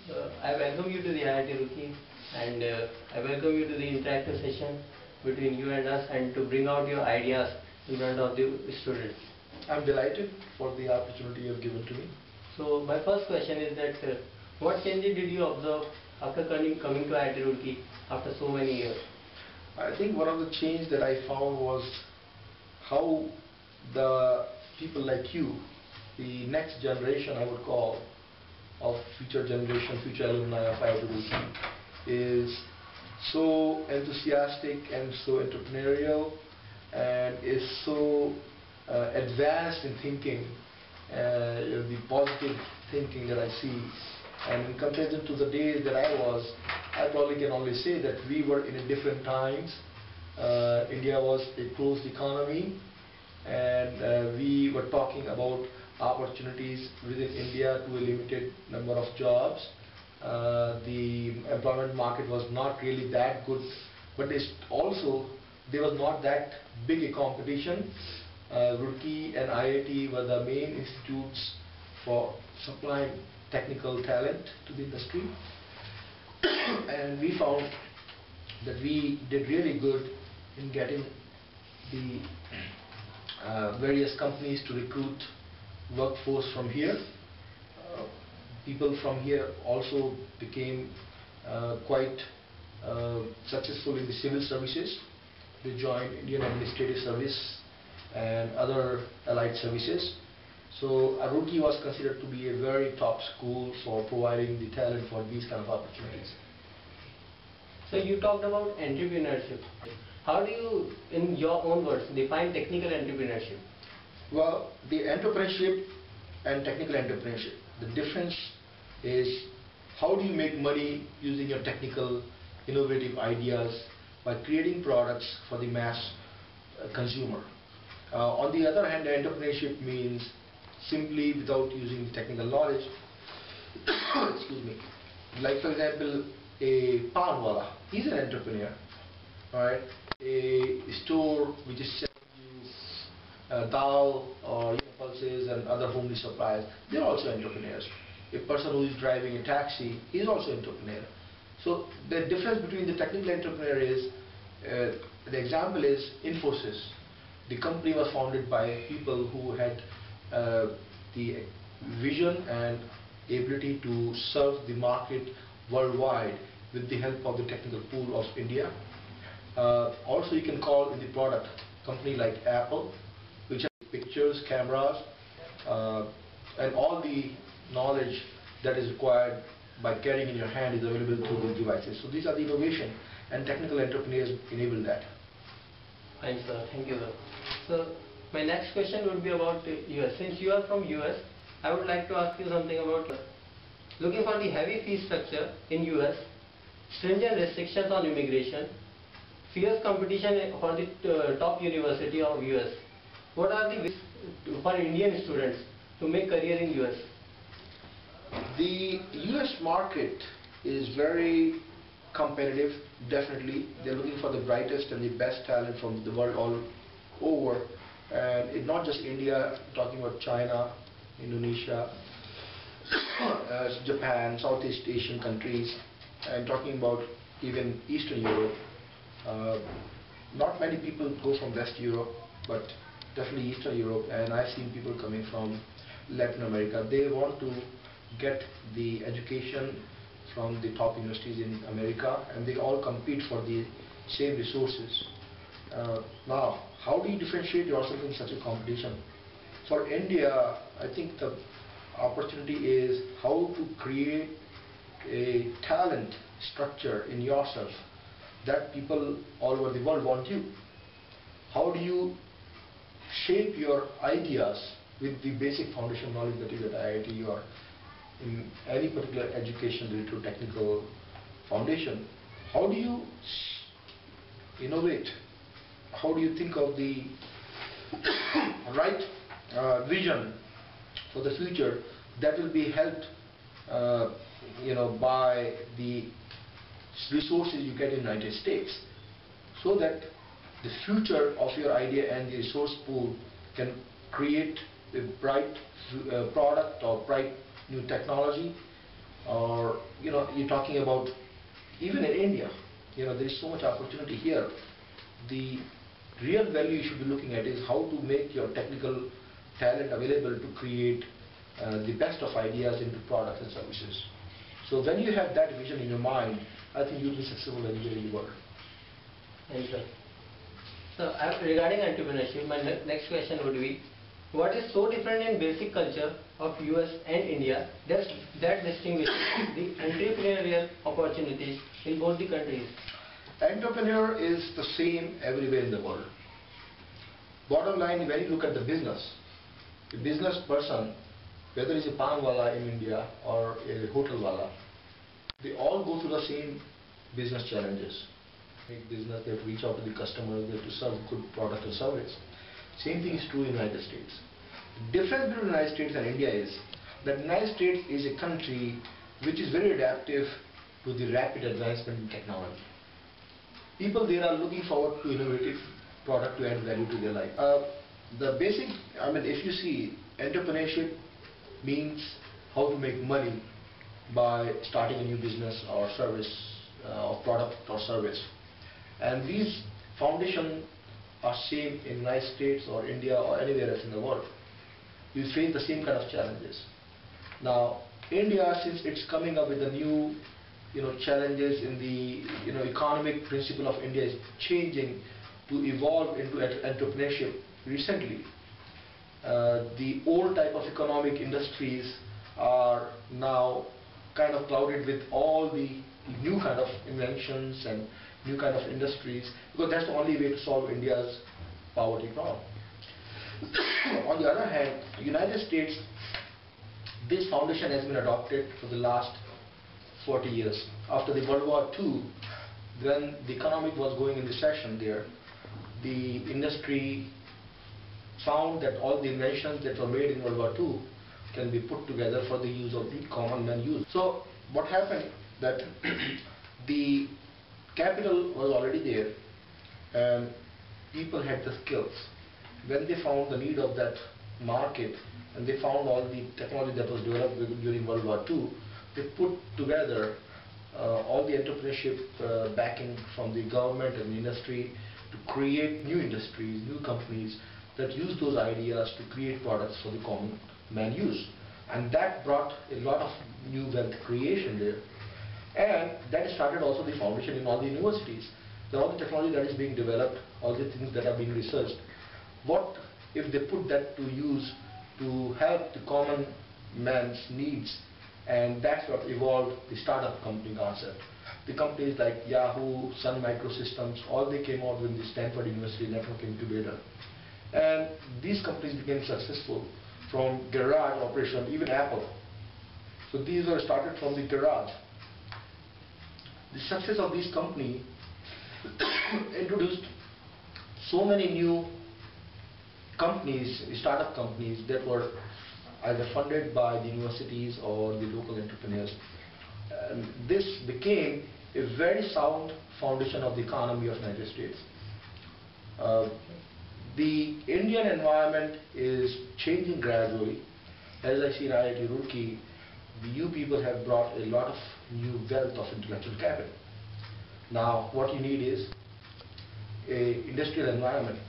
I welcome you to the IIT Roorkee, and I welcome you to the interactive session between you and us, and to bring out your ideas in front of the students. I'm delighted for the opportunity you have given to me. So my first question is that what changes did you observe after coming to IIT Roorkee after so many years? I think one of the change that I found was how the people like you, the next generation I would call, of future generation, future alumni of IIT Roorkee, is so enthusiastic and so entrepreneurial and is so advanced in thinking, the positive thinking that I see. And in comparison to the days that I probably can only say that we were in a different times. India was a closed economy, and we were talking about opportunities within India to a limited number of jobs. The employment market was not really that good, but there was not that big a competition. Roorkee and IIT were the main institutes for supplying technical talent to the industry, and we found that we did really good in getting the various companies to recruit workforce from here. People from here also became quite successful in the civil services. They joined Indian Administrative Service and other allied services. So Roorkee was considered to be a very top school for providing the talent for these kind of opportunities. So you talked about entrepreneurship. How do you, in your own words, define technical entrepreneurship? Well, the entrepreneurship and technical entrepreneurship, the difference is how do you make money using your technical, innovative ideas by creating products for the mass consumer. On the other hand, entrepreneurship means simply without using the technical knowledge. Excuse me. Like for example, a pan wala, he's an entrepreneur, right? A store which is selling you dal or pulses and other homely supplies, they're also entrepreneurs. A person who is driving a taxi is also an entrepreneur. So the difference between the technical entrepreneur is, the example is Infosys. The company was founded by people who had the vision and ability to serve the market worldwide with the help of the technical pool of India. Also you can call in the product company like Apple, which has pictures, cameras, and all the knowledge that is required by carrying in your hand is available through the devices. So these are the innovation, and technical entrepreneurs enable that. Thanks, sir. Thank you, sir. So my next question would be about US. Since you are from US, I would like to ask you something about looking for the heavy fee structure in US, stringent restrictions on immigration, fierce competition for the top university of US. What are the ways for Indian students to make career in US? The US market is very competitive, definitely. They're looking for the brightest and the best talent from the world all over. And not just India, talking about China, Indonesia, Japan, Southeast Asian countries, and talking about even Eastern Europe. Not many people go from West Europe, but definitely Eastern Europe, and I've seen people coming from Latin America. They want to get the education from the top universities in America, and they all compete for the same resources. Now, how do you differentiate yourself in such a competition? For India, I think the opportunity is how to create a talent structure in yourself that people all over the world want you. How do you shape your ideas with the basic foundation knowledge that is at IIT or in any particular education related to technical foundation? How do you innovate? How do you think of the right vision for the future that will be helped by the resources you get in the United States, so that the future of your idea and the resource pool can create a bright product or bright new technology, or you're talking about even in India, there is so much opportunity here. The real value you should be looking at is how to make your technical talent available to create the best of ideas into products and services. So when you have that vision in your mind, I think you'll be successful anywhere in the world. Thank you. So regarding entrepreneurship, my next question would be, what is so different in basic culture of US and India that distinguishes the entrepreneurial opportunities in both the countries? Entrepreneur is the same everywhere in the world. Bottom line, when you look at the business person, whether it's a pan wala in India or a hotel wala, they all go through the same business challenges. Make business, they have to reach out to the customers, they have to serve good product or service. Same thing is true in the United States. The difference between the United States and India is that the United States is a country which is very adaptive to the rapid advancement in technology. People there are looking forward to innovative product to add value to their life. If you see, entrepreneurship means how to make money by starting a new business or service or product or service. And these foundations are same in United States or India or anywhere else in the world. You face the same kind of challenges. Now, India, since it's coming up with the new challenges in the economic principle of India is changing to evolve into entrepreneurship recently. The old type of economic industries are now kind of clouded with all the new kind of inventions and new kind of industries, because that's the only way to solve India's poverty problem. On the other hand, United States, this foundation has been adopted for the last 40 years. After the World War II, when the economy was going in recession there, the industry found that all the inventions that were made in World War II can be put together for the use of the common man use. So what happened that the capital was already there and people had the skills. When they found the need of that market and they found all the technology that was developed during World War II, they put together all the entrepreneurship backing from the government and the industry to create new industries, new companies that use those ideas to create products for the common man use. And that brought a lot of new wealth creation there. And that started also the foundation in all the universities. All the technology that is being developed, all the things that are being researched, what if they put that to use to help the common man's needs? And that's what evolved the startup company concept. The companies like Yahoo, Sun Microsystems, all they came out with the Stanford University Network Incubator. And these companies became successful from garage operation, even Apple. So these were started from the garage. The success of this company introduced so many new companies, startup companies that were either funded by the universities or the local entrepreneurs. And this became a very sound foundation of the economy of the United States. The Indian environment is changing gradually. As I see in IIT Roorkee, you people have brought a lot of new wealth of intellectual capital. Now, what you need is an industrial environment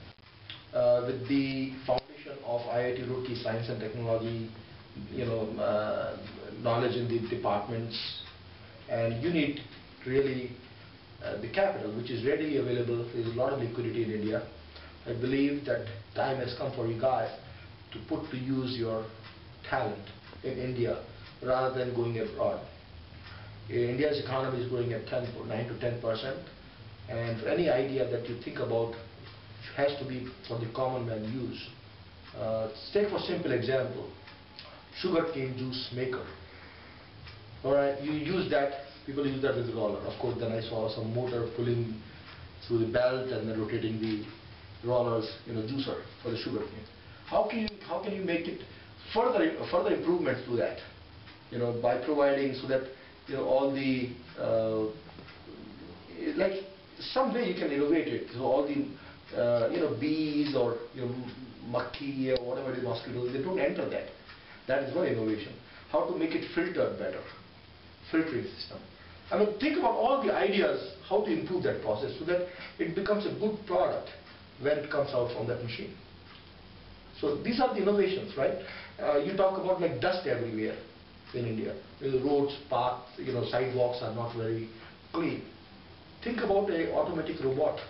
with the foundation of IIT Roorkee Science and Technology, knowledge in the departments, and you need really the capital, which is readily available. There is a lot of liquidity in India. I believe that time has come for you guys to put to use your talent in India rather than going abroad. India's economy is growing at 9 to 10%, and any idea that you think about has to be for the common man use. Take for simple example, sugarcane juice maker. Alright, you use that, people use that with a roller. Of course, then I saw some motor pulling through the belt and then rotating the rollers in a juicer for the sugarcane. How can you make it further improvements to that? By providing so that all the like some way you can innovate it. So all the bees or makki or whatever it is, mosquitoes, they don't enter that. That is one innovation. How to make it filtered better. filtering system. I mean, think about all the ideas, how to improve that process so that it becomes a good product when it comes out from that machine. So these are the innovations, right? You talk about like dust everywhere in India. The roads, paths, sidewalks are not very clean. Think about a automatic robot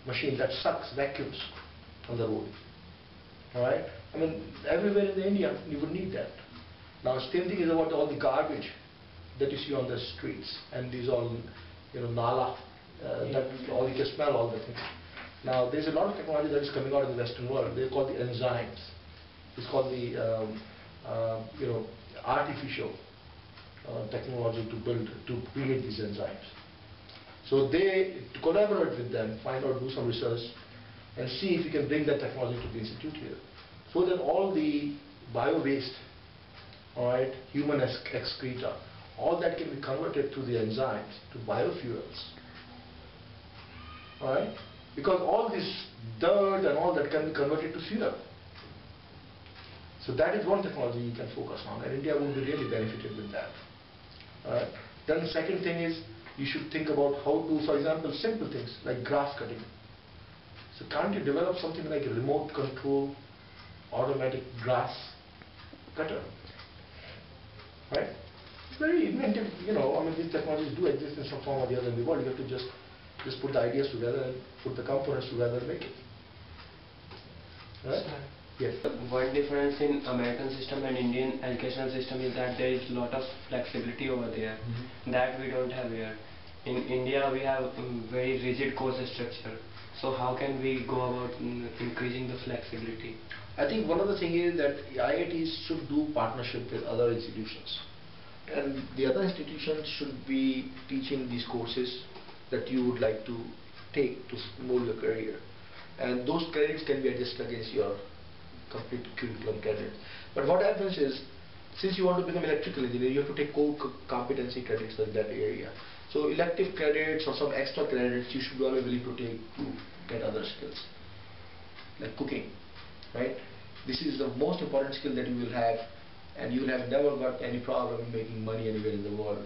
machine that sucks, vacuums on the road. All right? I mean, everywhere in India, you would need that. Now, same thing is about all the garbage that you see on the streets, and these all, nala, that all you can smell all the things. Now, there's a lot of technology that is coming out in the Western world. They're called the enzymes. It's called the, artificial technology to create these enzymes. So they collaborate with them, find out, do some research, and see if we can bring that technology to the institute here, so that all the bio-waste, all right, human excreta, all that can be converted to the enzymes, to biofuels. All right? Because all this dirt and all that can be converted to fuel. So that is one technology you can focus on, and India will be really benefited with that. All right? Then the second thing is, you should think about how to, for example, simple things like grass cutting. So can't you develop something like a remote control, automatic grass cutter? Right? Very inventive, I mean, these technologies do exist in some form or the other in the world. You have to just put the ideas together and put the components together and make it. Right? Yes. One difference in American system and Indian educational system is that there is a lot of flexibility over there that we don't have here. In India, we have very rigid course structure. So how can we go about increasing the flexibility? I think one of the things is that IITs should do partnership with other institutions. And the other institutions should be teaching these courses that you would like to take to mold your career. And those credits can be adjusted against your complete curriculum credit. But what happens is, since you want to become an electrical engineer, you have to take core competency credits in that area. So elective credits or some extra credits you should be always willing to take to get other skills, like cooking, right? This is the most important skill that you will have, and you will have never got any problem in making money anywhere in the world.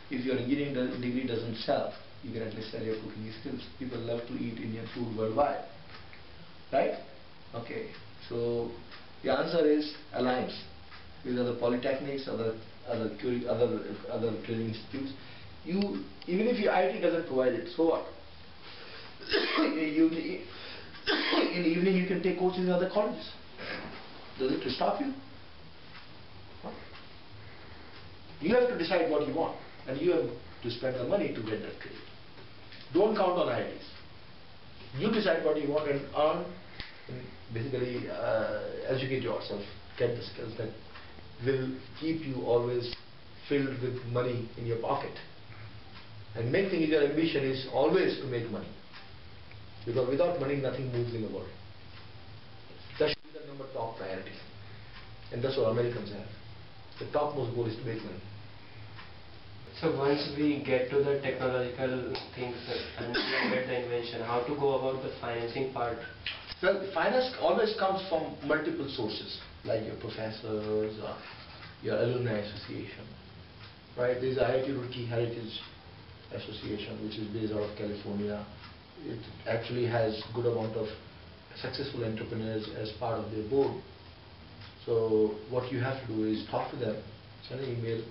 If your engineering degree doesn't sell, you can at least sell your cooking skills. People love to eat Indian food worldwide, right? Okay, so the answer is alliance with other polytechnics, other training institutes. Even if your IT doesn't provide it, so what? In the evening you can take courses in other colleges. Does it stop you? You have to decide what you want, and you have to spend the money to get that credit. Don't count on IITs. You decide what you want and earn, and basically educate yourself, get the skills that will keep you always filled with money in your pocket. And main thing is, your ambition is always to make money. Because without money, nothing moves in the world. That should be the number top priority. And that's what Americans have. The topmost goal is to make money. So once we get to the technological things and we get the invention, how to go about the financing part? Well, finance always comes from multiple sources, like your professors, your alumni association. Right? There is IIT Roorkee Heritage Association, which is based out of California. It actually has good amount of successful entrepreneurs as part of their board. So what you have to do is talk to them, send an email,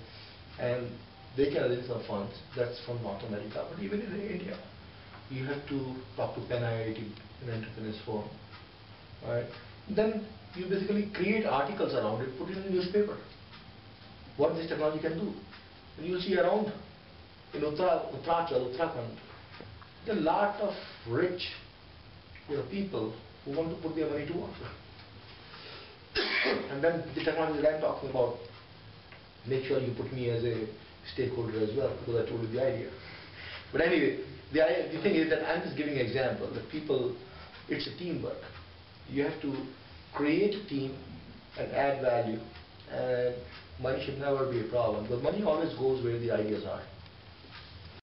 and they can arrange some funds. That's from North America, but even in India, you have to talk to Penn IIT, an entrepreneurs forum. Right? Then you basically create articles around it, put it in the newspaper. What this technology can do. And you will see around in Uttarakhand, there are a lot of rich people who want to put their money to work. And then the technology that I'm talking about, make sure you put me as a stakeholder as well, because I told you the idea. But anyway, the thing is that I'm just giving an example that people, it's a teamwork. You have to create a team and add value, and money should never be a problem, because money always goes where the ideas are.